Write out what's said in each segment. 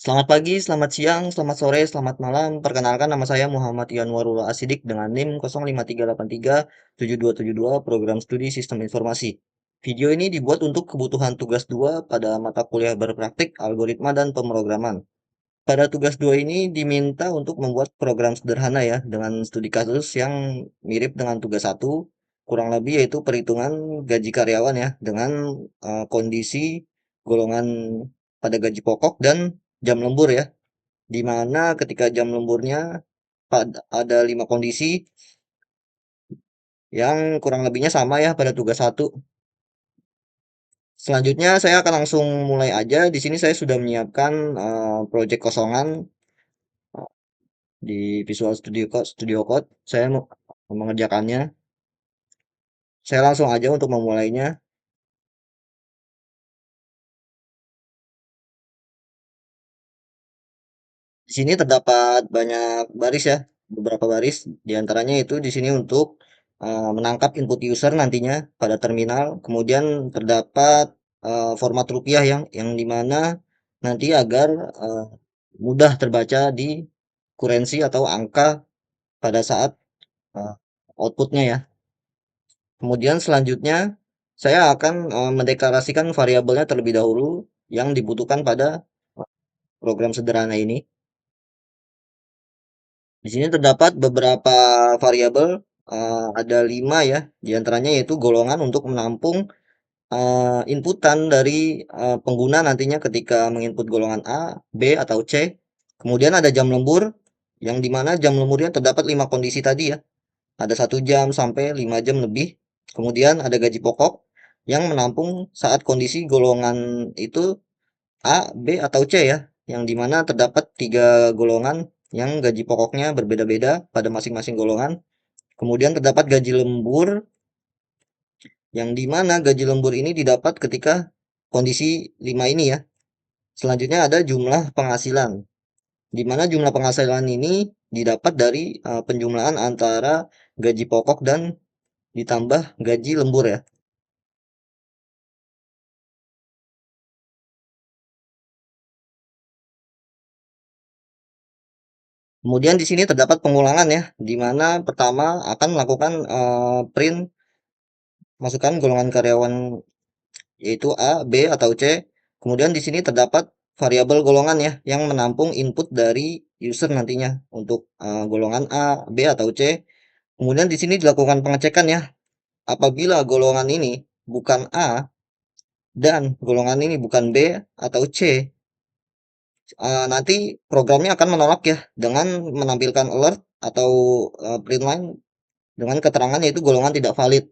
Selamat pagi, selamat siang, selamat sore, selamat malam. Perkenalkan nama saya Muhammad Yanwarul Asidik dengan NIM 053837272 Program Studi Sistem Informasi. Video ini dibuat untuk kebutuhan tugas 2 pada mata kuliah berpraktik algoritma dan pemrograman. Pada tugas 2 ini diminta untuk membuat program sederhana ya dengan studi kasus yang mirip dengan tugas 1, kurang lebih yaitu perhitungan gaji karyawan ya dengan kondisi golongan pada gaji pokok dan jam lembur ya. Di mana ketika jam lemburnya ada 5 kondisi yang kurang lebihnya sama ya pada tugas 1. Selanjutnya saya akan langsung mulai aja. Di sini saya sudah menyiapkan project kosongan di Visual Studio Code. Saya mau mengerjakannya. Saya langsung aja untuk memulainya. Di sini terdapat banyak baris ya, beberapa baris. Di antaranya itu di sini untuk menangkap input user nantinya pada terminal. Kemudian terdapat format rupiah yang dimana nanti agar eh, mudah terbaca di kurensi atau angka pada saat eh, outputnya ya. Kemudian selanjutnya saya akan mendeklarasikan variabelnya terlebih dahulu yang dibutuhkan pada program sederhana ini. Di sini terdapat beberapa variabel, ada 5 ya, di antaranya yaitu golongan untuk menampung inputan dari pengguna nantinya ketika menginput golongan A, B, atau C. Kemudian ada jam lembur, yang dimana jam lemburnya terdapat 5 kondisi tadi ya, ada 1 jam sampai 5 jam lebih. Kemudian ada gaji pokok, yang menampung saat kondisi golongan itu A, B, atau C ya, yang dimana terdapat 3 golongan yang gaji pokoknya berbeda-beda pada masing-masing golongan. Kemudian terdapat gaji lembur, yang dimana gaji lembur ini didapat ketika kondisi 5 ini ya. Selanjutnya ada jumlah penghasilan, di mana jumlah penghasilan ini didapat dari penjumlahan antara gaji pokok dan ditambah gaji lembur ya. Kemudian di sini terdapat pengulangan ya, di mana pertama akan melakukan print masukkan golongan karyawan yaitu A, B, atau C. Kemudian di sini terdapat variabel golongan ya yang menampung input dari user nantinya untuk golongan A, B, atau C. Kemudian di sini dilakukan pengecekan ya. Apabila golongan ini bukan A dan golongan ini bukan B atau C, nanti programnya akan menolak ya dengan menampilkan alert atau print line dengan keterangan yaitu golongan tidak valid.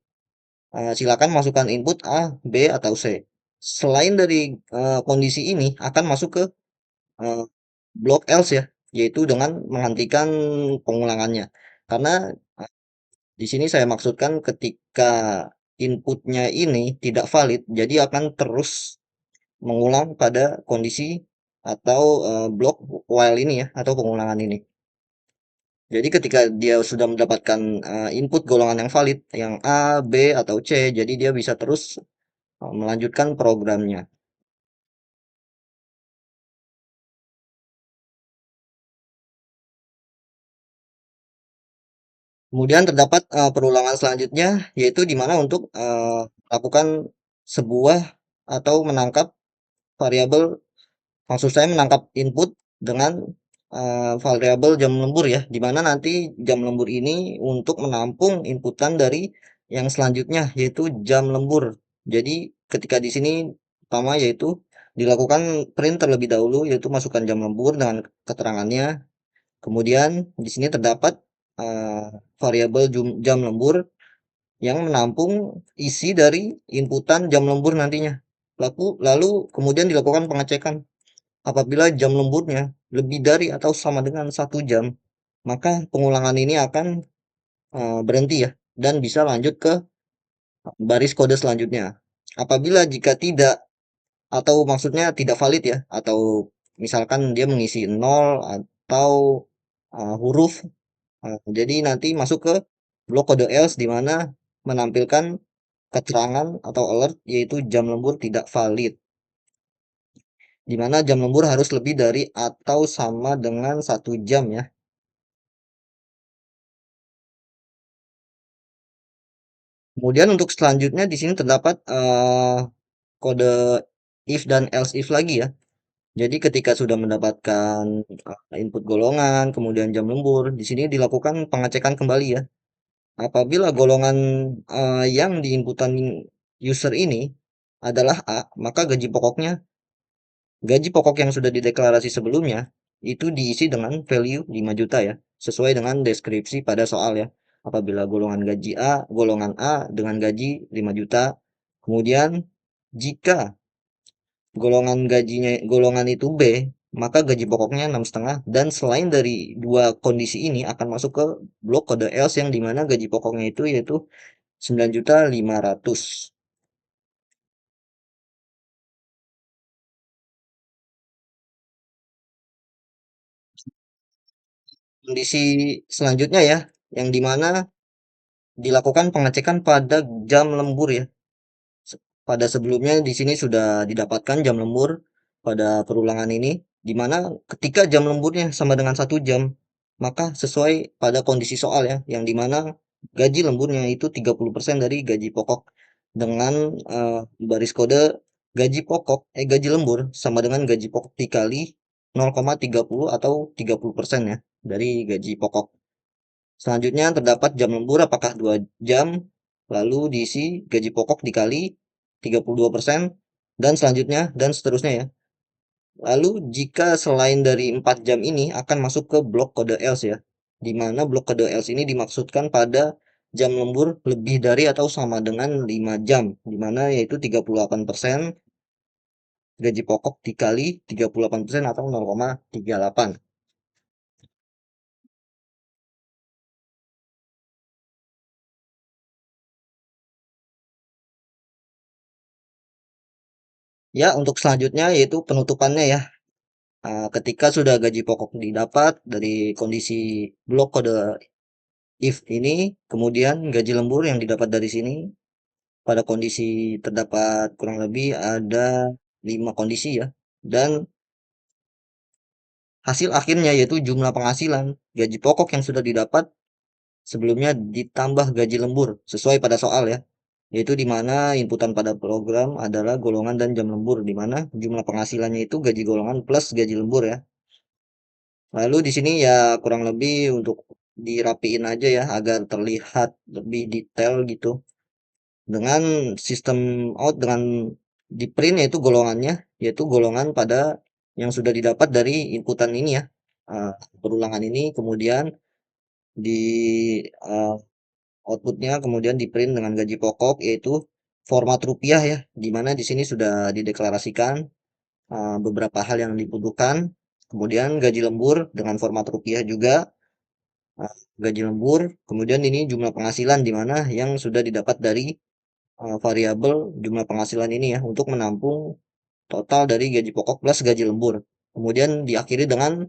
Silakan masukkan input A, B, atau C. Selain dari kondisi ini akan masuk ke eh, blok else ya, yaitu dengan menghentikan pengulangannya. Karena eh, di sini saya maksudkan ketika inputnya ini tidak valid, jadi akan terus mengulang pada kondisi atau blok while ini ya, atau pengulangan ini. Jadi ketika dia sudah mendapatkan input golongan yang valid, yang A, B, atau C, jadi dia bisa terus melanjutkan programnya. Kemudian terdapat perulangan selanjutnya, yaitu di mana untuk melakukan sebuah atau menangkap variabel, maksud saya menangkap input dengan variabel jam lembur ya, di mana nanti jam lembur ini untuk menampung inputan dari yang selanjutnya, yaitu jam lembur. Jadi ketika di sini pertama yaitu dilakukan print terlebih dahulu, yaitu masukkan jam lembur dengan keterangannya. Kemudian di sini terdapat variabel jam lembur yang menampung isi dari inputan jam lembur nantinya. Lalu kemudian dilakukan pengecekan. Apabila jam lemburnya lebih dari atau sama dengan 1 jam, maka pengulangan ini akan berhenti ya dan bisa lanjut ke baris kode selanjutnya. Apabila jika tidak atau maksudnya tidak valid ya, atau misalkan dia mengisi nol atau huruf, jadi nanti masuk ke blok kode else di mana menampilkan keterangan atau alert yaitu jam lembur tidak valid. di mana jam lembur harus lebih dari atau sama dengan 1 jam ya. Kemudian untuk selanjutnya di sini terdapat kode if dan else if lagi ya. Jadi ketika sudah mendapatkan input golongan, kemudian jam lembur, di sini dilakukan pengecekan kembali ya. Apabila golongan yang diinputan user ini adalah A, maka gaji pokok yang sudah dideklarasi sebelumnya itu diisi dengan value 5 juta ya, sesuai dengan deskripsi pada soal ya. Apabila golongan A dengan gaji 5 juta, kemudian jika golongan itu B, maka gaji pokoknya 6,5, dan selain dari dua kondisi ini akan masuk ke blok kode else yang dimana gaji pokoknya itu yaitu 9.500.000. Kondisi selanjutnya ya, yang dimana dilakukan pengecekan pada jam lembur ya. Pada sebelumnya di sini sudah didapatkan jam lembur pada perulangan ini, di mana ketika jam lemburnya sama dengan 1 jam, maka sesuai pada kondisi soal ya, yang dimana gaji lemburnya itu 30% dari gaji pokok dengan baris kode gaji lembur sama dengan gaji pokok dikali 0,30 atau 30% ya dari gaji pokok. Selanjutnya terdapat jam lembur apakah 2 jam, lalu diisi gaji pokok dikali 32% dan selanjutnya dan seterusnya ya. Lalu jika selain dari 4 jam ini akan masuk ke blok kode else ya. Di mana blok kode else ini dimaksudkan pada jam lembur lebih dari atau sama dengan 5 jam, di mana yaitu 38% gaji pokok dikali 38% atau 0,38. Ya, untuk selanjutnya yaitu penutupannya ya. Ketika sudah gaji pokok didapat dari kondisi blok kode if ini, kemudian gaji lembur yang didapat dari sini pada kondisi terdapat kurang lebih ada 5 kondisi ya. Dan hasil akhirnya yaitu jumlah penghasilan gaji pokok yang sudah didapat sebelumnya ditambah gaji lembur sesuai pada soal ya. Yaitu di mana inputan pada program adalah golongan dan jam lembur, di mana jumlah penghasilannya itu gaji golongan plus gaji lembur ya. Lalu di sini ya kurang lebih untuk dirapiin aja ya agar terlihat lebih detail gitu. Dengan sistem dengan di print yaitu golongannya, yaitu golongan pada yang sudah didapat dari inputan ini ya. Perulangan ini kemudian di uh, outputnya kemudian di print dengan gaji pokok yaitu format rupiah ya, di mana di sini sudah dideklarasikan beberapa hal yang dibutuhkan. Kemudian gaji lembur dengan format rupiah juga, gaji lembur, kemudian ini jumlah penghasilan di mana yang sudah didapat dari variabel jumlah penghasilan ini ya untuk menampung total dari gaji pokok plus gaji lembur. Kemudian diakhiri dengan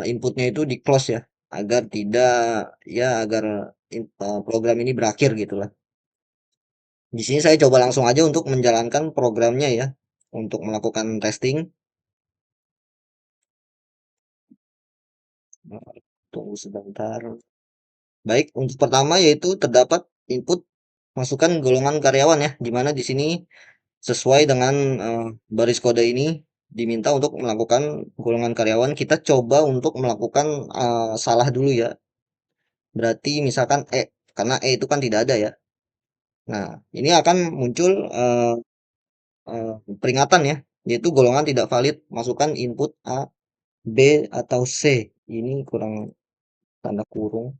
inputnya itu di close ya agar tidak ya agar program ini berakhir gitulah. Di sini saya coba langsung aja untuk menjalankan programnya ya untuk melakukan testing. Tunggu sebentar. Baik, untuk pertama yaitu terdapat input masukan golongan karyawan ya, di mana di sini sesuai dengan baris kode ini diminta untuk melakukan golongan karyawan. Kita coba untuk melakukan salah dulu ya. Berarti misalkan karena itu kan tidak ada ya. Nah, ini akan muncul peringatan ya, yaitu golongan tidak valid, masukkan input A, B, atau C. Ini kurang tanda kurung.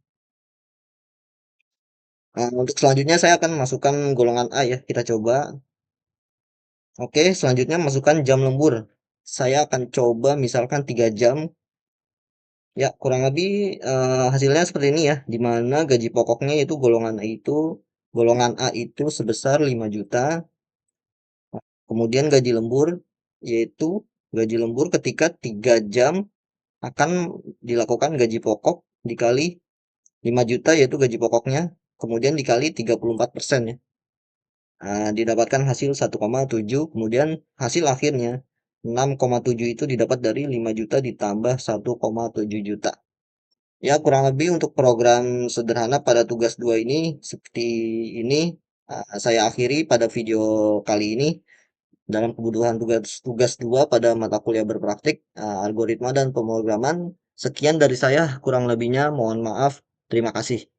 Nah, untuk selanjutnya saya akan masukkan golongan A ya, kita coba. Oke, selanjutnya masukkan jam lembur. Saya akan coba misalkan 3 jam. Ya, kurang lebih hasilnya seperti ini ya, di mana gaji pokoknya itu golongan A itu sebesar 5 juta. Kemudian gaji lembur yaitu gaji lembur ketika 3 jam akan dilakukan gaji pokok dikali 5 juta yaitu gaji pokoknya, kemudian dikali 34% ya. didapatkan hasil 1,7, kemudian hasil akhirnya 6,7 itu didapat dari 5 juta ditambah 1,7 juta. Ya, kurang lebih untuk program sederhana pada tugas 2 ini seperti ini. Saya akhiri pada video kali ini dalam kebutuhan tugas tugas 2 pada mata kuliah berpraktik, algoritma dan pemrograman. Sekian dari saya, kurang lebihnya mohon maaf. Terima kasih.